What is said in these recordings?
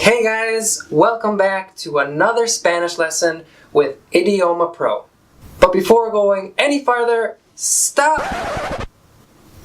Hey guys, welcome back to another Spanish lesson with idiomaPRO. But before going any farther, stop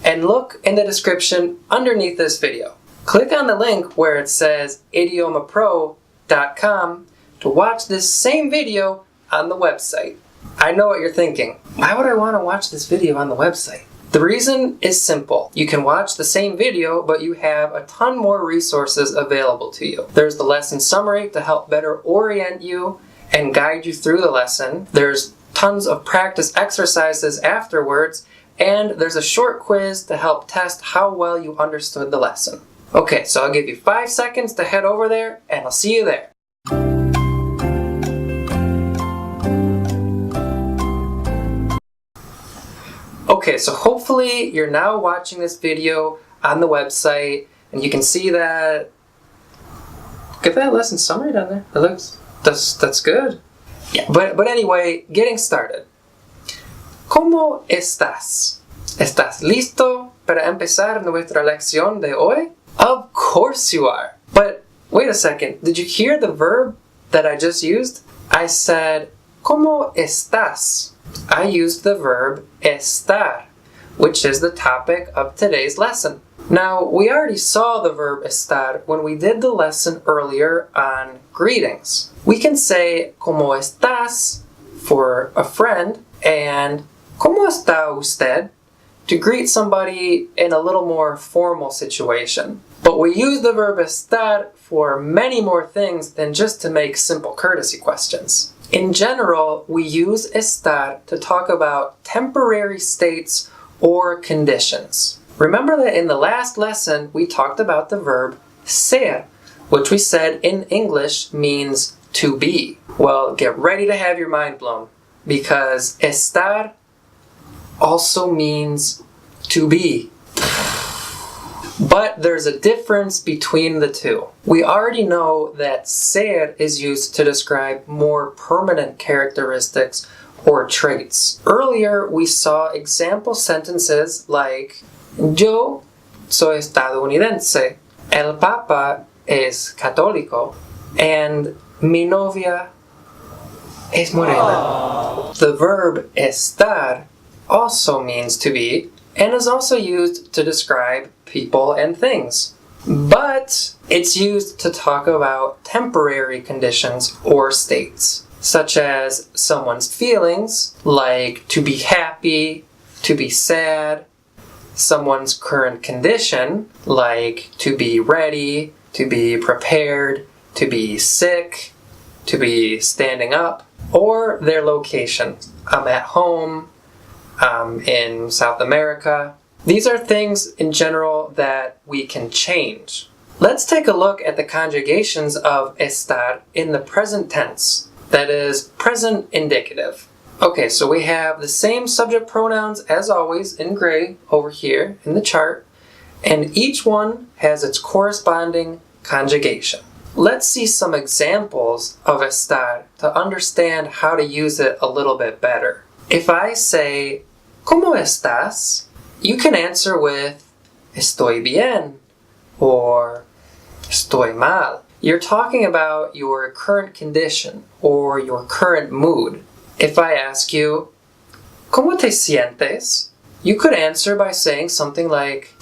and look in the description underneath this video. Click on the link where it says idiomapro.com to watch this same video on the website. I know what you're thinking. Why would I want to watch this video on the website? The reason is simple. You can watch the same video, but you have a ton more resources available to you. There's the lesson summary to help better orient you and guide you through the lesson. There's tons of practice exercises afterwards, and there's a short quiz to help test how well you understood the lesson. Okay, so I'll give you 5 seconds to head over there, and I'll see you there. Okay, so hopefully you're now watching this video on the website and you can see that. Look at that lesson summary down there. It looks, that's good. Yeah. But anyway, getting started. ¿Cómo estás? ¿Estás listo para empezar nuestra lección de hoy? Of course you are. But wait a second, did you hear the verb that I just used? I said, ¿Cómo estás? I used the verb estar, which is the topic of today's lesson. Now, we already saw the verb estar when we did the lesson earlier on greetings. We can say ¿Cómo estás? For a friend, and ¿Cómo está usted? To greet somebody in a little more formal situation. But we use the verb estar for many more things than just to make simple courtesy questions. In general, we use estar to talk about temporary states or conditions. Remember that in the last lesson, we talked about the verb ser, which we said in English means to be. Well, get ready to have your mind blown, because estar also means to be. But there's a difference between the two. We already know that ser is used to describe more permanent characteristics or traits. Earlier, we saw example sentences like Yo soy estadounidense, el Papa es católico, and mi novia es morena. The verb estar also means to be, and is also used to describe people and things. But it's used to talk about temporary conditions or states, such as someone's feelings, like to be happy, to be sad, someone's current condition, like to be ready, to be prepared, to be sick, to be standing up, or their location. I'm at home, in South America. These are things in general that we can change. Let's take a look at the conjugations of estar in the present tense, that is, present indicative. Okay, so we have the same subject pronouns as always in gray over here in the chart, and each one has its corresponding conjugation. Let's see some examples of estar to understand how to use it a little bit better. If I say, ¿Cómo estás? You can answer with, Estoy bien, or Estoy mal. You're talking about your current condition, or your current mood. If I ask you, ¿Cómo te sientes? You could answer by saying something like,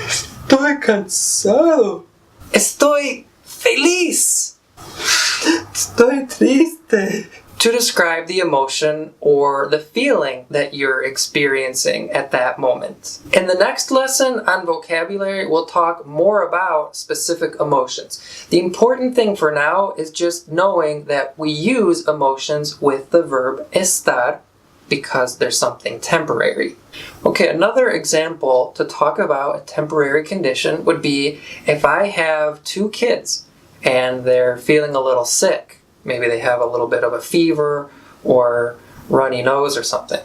Estoy cansado. Estoy feliz. Estoy triste. To describe the emotion or the feeling that you're experiencing at that moment. In the next lesson on vocabulary, we'll talk more about specific emotions. The important thing for now is just knowing that we use emotions with the verb estar because there's something temporary. Okay, another example to talk about a temporary condition would be if I have 2 kids and they're feeling a little sick. Maybe they have a little bit of a fever or runny nose or something.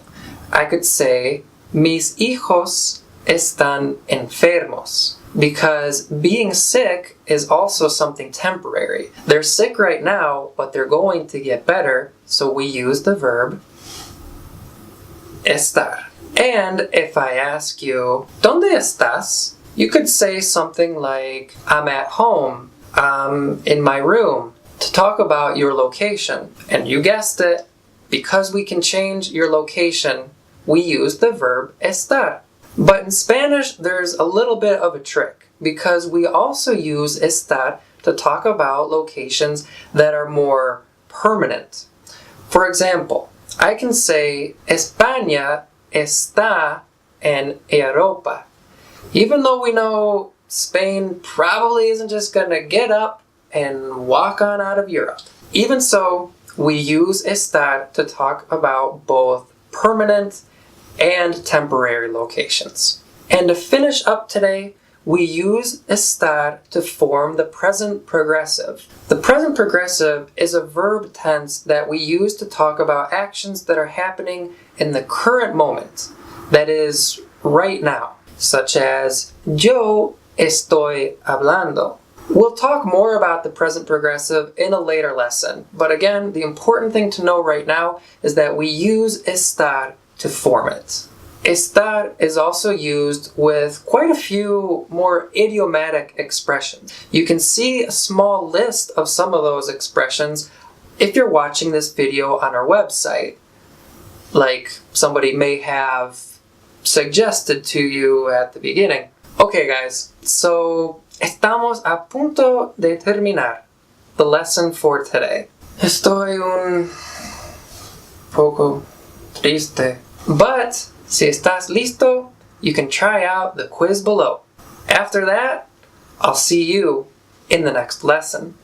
I could say, mis hijos están enfermos, because being sick is also something temporary. They're sick right now, but they're going to get better, so we use the verb estar. And if I ask you, ¿Dónde estás? You could say something like, I'm at home, in my room, to talk about your location. And you guessed it, because we can change your location, we use the verb estar. But in Spanish, there's a little bit of a trick, because we also use estar to talk about locations that are more permanent. For example, I can say, España está en Europa. Even though we know Spain probably isn't just gonna get up and walk on out of Europe. Even so, we use estar to talk about both permanent and temporary locations. And to finish up today, we use estar to form the present progressive. The present progressive is a verb tense that we use to talk about actions that are happening in the current moment, that is, right now, such as yo estoy hablando. We'll talk more about the present progressive in a later lesson, but again, the important thing to know right now is that we use estar to form it. Estar is also used with quite a few more idiomatic expressions. You can see a small list of some of those expressions if you're watching this video on our website. Like somebody may have suggested to you at the beginning. Okay guys, so estamos a punto de terminar the lesson for today. Estoy un poco triste. But si estás listo, you can try out the quiz below. After that, I'll see you in the next lesson.